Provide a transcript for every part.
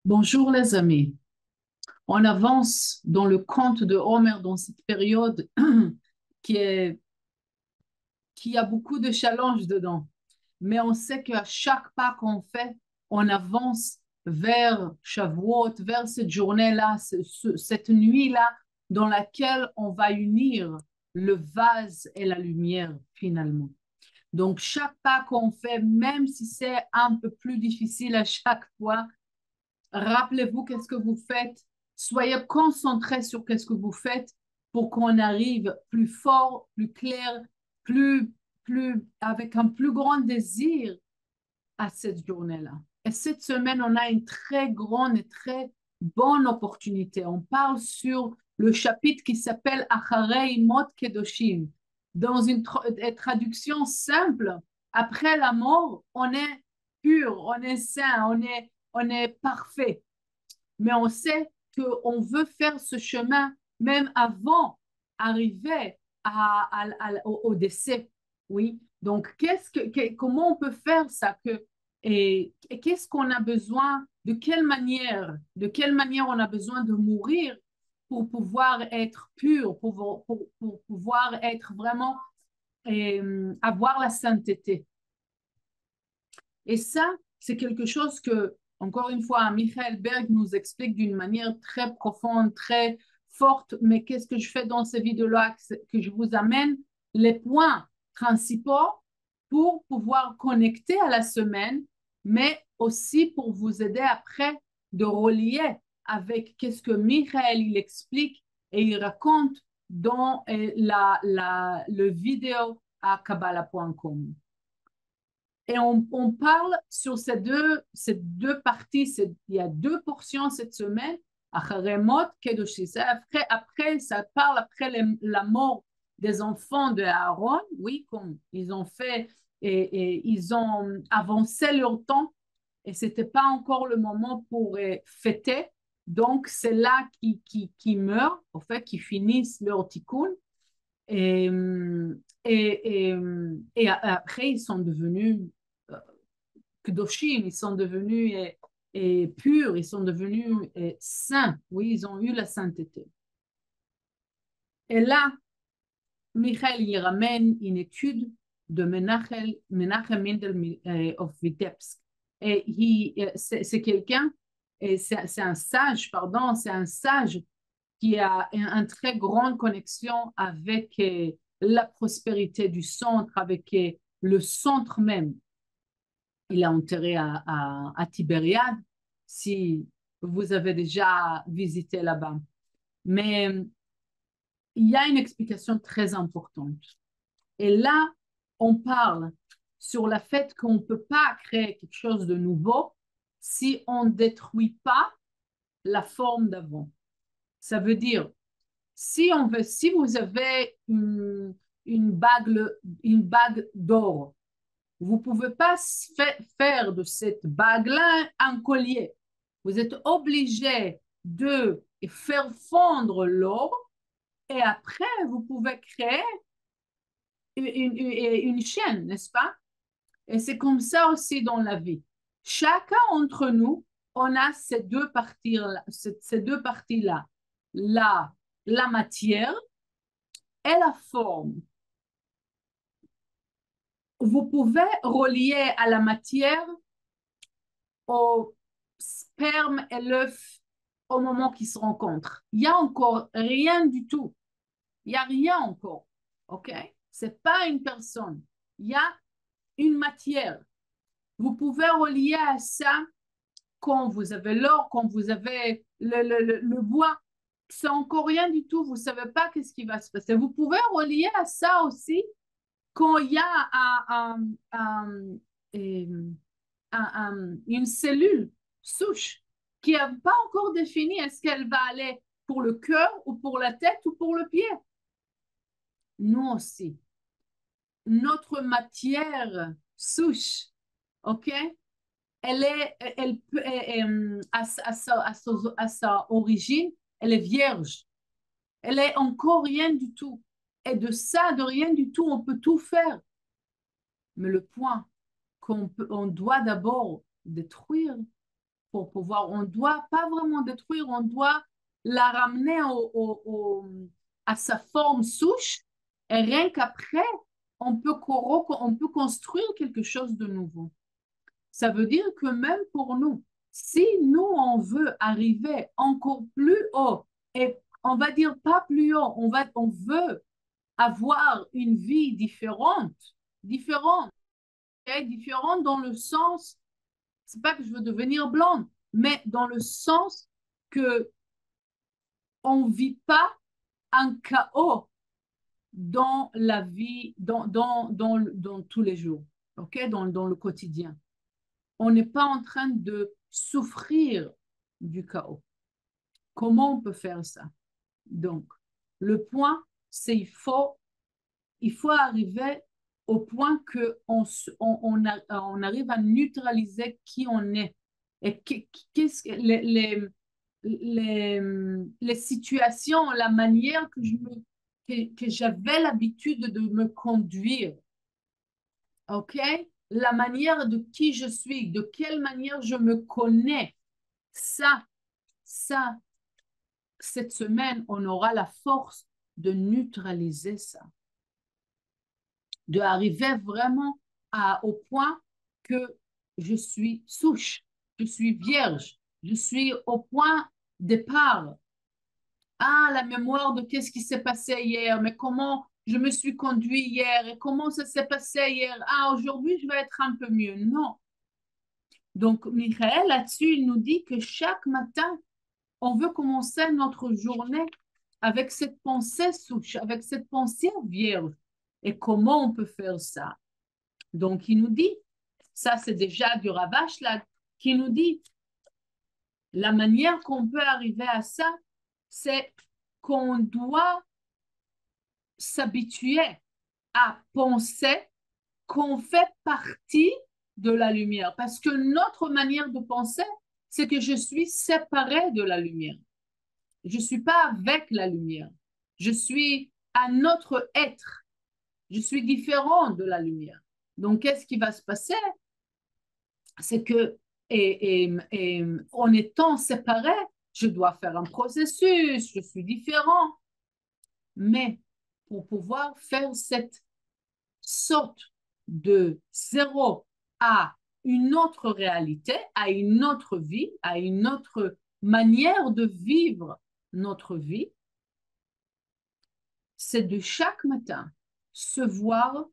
Bonjour les amis. On avance dans le conte de Homer dans cette période qui est, qui a beaucoup de challenges dedans. Mais on sait qu'à chaque pas qu'on fait, on avance vers Shavuot, vers cette journée-là, cette nuit-là, dans laquelle on va unir le vase et la lumière finalement. Donc, chaque pas qu'on fait, même si c'est un peu plus difficile à chaque fois, rappelez-vous qu'est-ce que vous faites. Soyez concentrés sur qu'est-ce que vous faites pour qu'on arrive plus fort, plus clair, plus, avec un plus grand désir à cette journée-là. Et cette semaine, on a une très grande et très bonne opportunité. On parle sur le chapitre qui s'appelle Acharei Mot Kedoshim. Dans une traduction simple, après la mort, on est pur, on est saint, on est parfait. Mais on sait qu'on veut faire ce chemin même avant d'arriver au décès. Oui. Donc, comment on peut faire ça et qu'est-ce qu'on a besoin, de quelle manière on a besoin de mourir pour pouvoir être pur, pour pouvoir être vraiment, avoir la sainteté. Et ça, c'est quelque chose que, encore une fois, Michael Berg nous explique d'une manière très profonde, très forte. Mais qu'est-ce que je fais dans ces vidéos-là? Que je vous amène les points principaux pour pouvoir connecter à la semaine, mais aussi pour vous aider après de relier avec qu'est-ce que Michael il explique et il raconte dans le vidéo à kabbalah.com. Et on parle sur ces deux parties. Il y a deux portions cette semaine. Acharemot, Kedoshi. Après, ça parle après la mort des enfants de Aaron. Oui, comme ils ont fait et ils ont avancé leur temps. Et ce n'était pas encore le moment pour fêter. Donc, c'est là qu'ils meurent, en fait, qu'ils finissent leur tikkun. Et, et après, ils sont devenus Kedoshim, ils sont devenus purs, ils sont devenus saints. Oui, ils ont eu la sainteté. Et là, Michael y ramène une étude de Menachem Mendel of Vitebsk. Et c'est quelqu'un, et c'est un sage, pardon, c'est un sage qui a une très grande connexion avec la prospérité du centre, avec le centre même. Il est enterré à Tibériade, si vous avez déjà visité là-bas. Mais il y a une explication très importante. Et là, on parle sur le fait qu'on ne peut pas créer quelque chose de nouveau si on ne détruit pas la forme d'avant. Ça veut dire, si vous avez une bague d'or, vous ne pouvez pas faire de cette bague-là un collier. Vous êtes obligé de faire fondre l'or et après, vous pouvez créer une chaîne, n'est-ce pas? Et c'est comme ça aussi dans la vie. Chacun d'entre nous, on a ces deux parties-là, la matière et la forme. Vous pouvez relier à la matière au sperme et l'œuf au moment qu'ils se rencontrent. Il n'y a encore rien du tout. Il n'y a rien encore. OK? Ce n'est pas une personne. Il y a une matière. Vous pouvez relier à ça quand vous avez l'or, quand vous avez le bois. C'est encore rien du tout. Vous ne savez pas qu'est-ce qui va se passer. Vous pouvez relier à ça aussi quand il y a une cellule souche qui n'est pas encore définie. Est-ce qu'elle va aller pour le cœur ou pour la tête ou pour le pied? Nous aussi. Notre matière souche, OK? Elle peut, à sa origine, elle est vierge. Elle est encore rien du tout. Et de ça, de rien du tout, on peut tout faire. Mais le point on doit d'abord détruire pour pouvoir, on ne doit pas vraiment détruire, on doit la ramener à sa forme souche, et rien qu'après, on peut construire quelque chose de nouveau. Ça veut dire que même pour nous, si nous, on veut arriver encore plus haut, et on va dire pas plus haut, on veut avoir une vie différente, okay? Différente dans le sens, c'est pas que je veux devenir blonde, mais dans le sens que on vit pas un chaos dans la vie, dans tous les jours, ok, dans le quotidien. On n'est pas en train de souffrir du chaos. Comment on peut faire ça? Donc, le point, c'est il faut arriver au point on arrive à neutraliser qui on est. Et qu'est-ce que les situations, la manière que j'avais l'habitude de me conduire, ok? La manière de qui je suis, de quelle manière je me connais. Ça, ça, cette semaine, on aura la force de neutraliser ça, de arriver vraiment au point que je suis souche, je suis vierge, je suis au point départ. Ah, la mémoire de qu'est-ce qui s'est passé hier, mais comment je me suis conduit hier et comment ça s'est passé hier. Ah, aujourd'hui, je vais être un peu mieux. Non. Donc, Michael, là-dessus, il nous dit que chaque matin, on veut commencer notre journée avec cette pensée souche, avec cette pensée vierge. Et comment on peut faire ça? Donc, il nous dit, ça c'est déjà du Ravache là, qui nous dit, la manière qu'on peut arriver à ça, c'est qu'on doit s'habituer à penser qu'on fait partie de la lumière. Parce que notre manière de penser, c'est que je suis séparée de la lumière. Je ne suis pas avec la lumière. Je suis un autre être. Je suis différent de la lumière. Donc, qu'est-ce qui va se passer? C'est que, en étant séparé, je dois faire un processus, je suis différent. Mais pour pouvoir faire cette sorte de zéro à une autre réalité, à une autre vie, à une autre manière de vivre notre vie, c'est de chaque matin se voir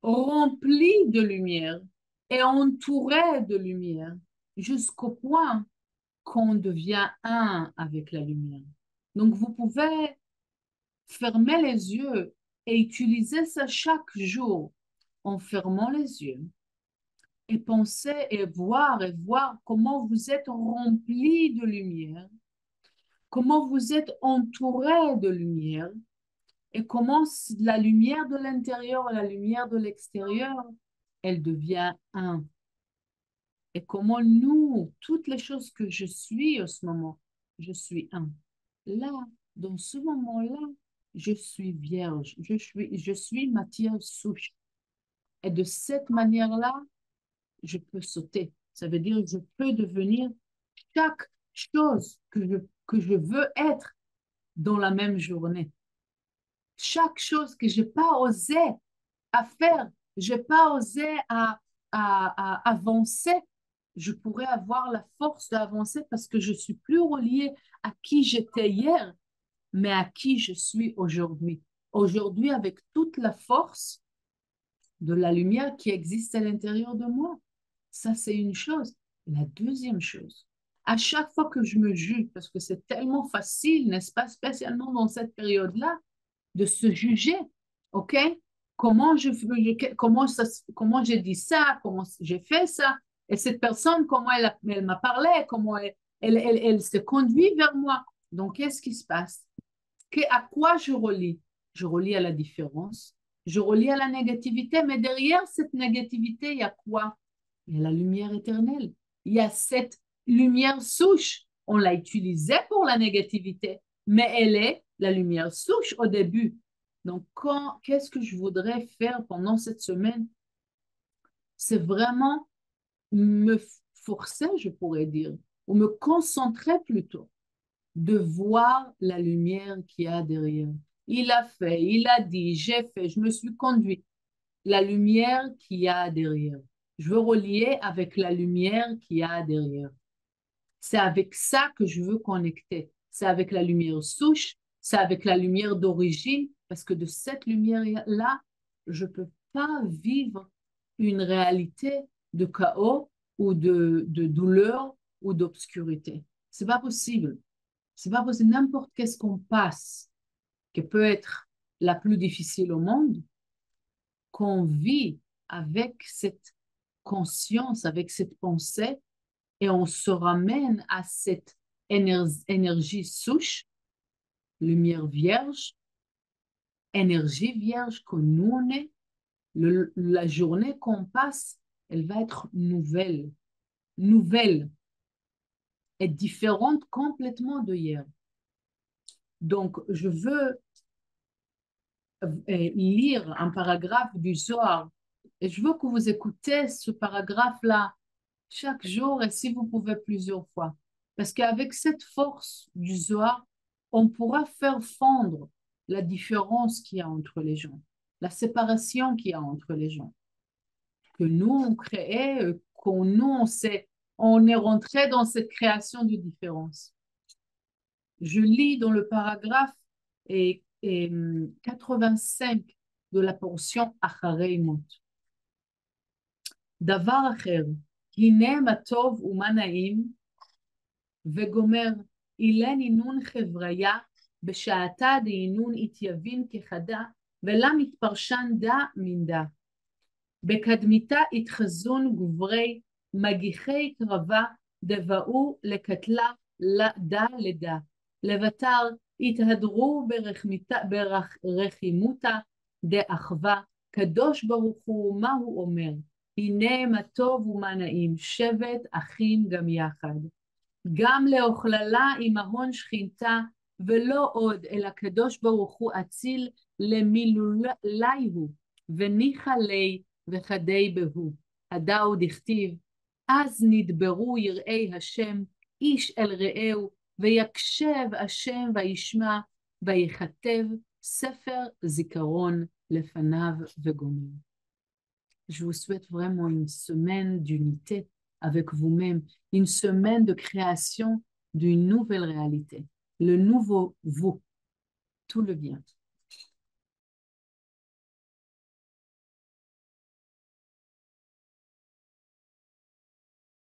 rempli de lumière et entouré de lumière jusqu'au point qu'on devient un avec la lumière. Donc, vous pouvez fermer les yeux et utiliser ça chaque jour en fermant les yeux et penser et voir comment vous êtes rempli de lumière, comment vous êtes entouré de lumière et comment la lumière de l'intérieur et la lumière de l'extérieur, elle devient un. Et comment nous, toutes les choses que je suis en ce moment, je suis un. Là, dans ce moment-là, je suis vierge, je suis matière souche. Et de cette manière-là, je peux sauter. Ça veut dire que je peux devenir chaque chose que je veux être dans la même journée. Chaque chose que je n'ai pas osé à faire, je n'ai pas osé à avancer, je pourrais avoir la force d'avancer parce que je suis plus reliée à qui j'étais hier, mais à qui je suis aujourd'hui. Aujourd'hui, avec toute la force de la lumière qui existe à l'intérieur de moi. Ça, c'est une chose. La deuxième chose, à chaque fois que je me juge, parce que c'est tellement facile, n'est-ce pas, spécialement dans cette période-là, de se juger, OK? Comment j'ai dit ça, comment j'ai fait ça, et cette personne, comment elle m'a parlé, comment elle se conduit vers moi. Donc, qu'est-ce qui se passe? À quoi je relie? Je relie à la différence, je relie à la négativité, mais derrière cette négativité, il y a quoi? Il y a la lumière éternelle. Il y a cette lumière souche. On l'a utilisée pour la négativité, mais elle est la lumière souche au début. Donc, qu'est-ce que je voudrais faire pendant cette semaine? C'est vraiment me m'efforçais, je pourrais dire, ou me concentrais plutôt, de voir la lumière qu'il y a derrière. Il a fait, il a dit, j'ai fait, je me suis conduit. La lumière qu'il y a derrière. Je veux relier avec la lumière qu'il y a derrière. C'est avec ça que je veux connecter. C'est avec la lumière souche, c'est avec la lumière d'origine, parce que de cette lumière-là, je ne peux pas vivre une réalité de chaos ou de douleur ou d'obscurité. C'est pas possible. C'est pas possible. N'importe qu'est-ce qu'on passe, qui peut être la plus difficile au monde, qu'on vit avec cette conscience, avec cette pensée, et on se ramène à cette énergie souche, lumière vierge, énergie vierge que nous on est, la journée qu'on passe, elle va être nouvelle et différente complètement de hier. Donc, je veux lire un paragraphe du Zohar et je veux que vous écoutez ce paragraphe-là chaque jour et si vous pouvez plusieurs fois. Parce qu'avec cette force du Zohar, on pourra faire fondre la différence qu'il y a entre les gens, la séparation qu'il y a entre les gens. Que nous, on créait, qu'on nous, on est rentré dans cette création de différence. Je lis dans le paragraphe 85 de la portion Acharei Mot. דבר אחר, הנה מה טוב ומה נעים, וגומר, אילני נון חבריה, בשעתה דהינון התייבין כחדה, ולה מתפרשן דה מן דה. בקדמיתה התחזון גוברי, מגיחי קרבה, דבאו לקטלה דה לדה. לבטר התהדרו ברחימותה דאחווה, קדוש ברוך הוא מה הוא אומר, הנה מה טוב ומה נעים, שבט אחים גם יחד. גם לאוכללה עם ההון שכינתה, ולא עוד, אלא קדוש ברוך הוא אציל למילולי הוא, וניחא לי וחדי בהו. הדאו דכתיב, אז נדברו יראי השם, איש אל רעהו, ויקשב השם וישמע, ויכתב ספר זיכרון לפניו וגומר. Je vous souhaite vraiment une semaine d'unité avec vous-même, une semaine de création d'une nouvelle réalité, le nouveau vous, tout le bien.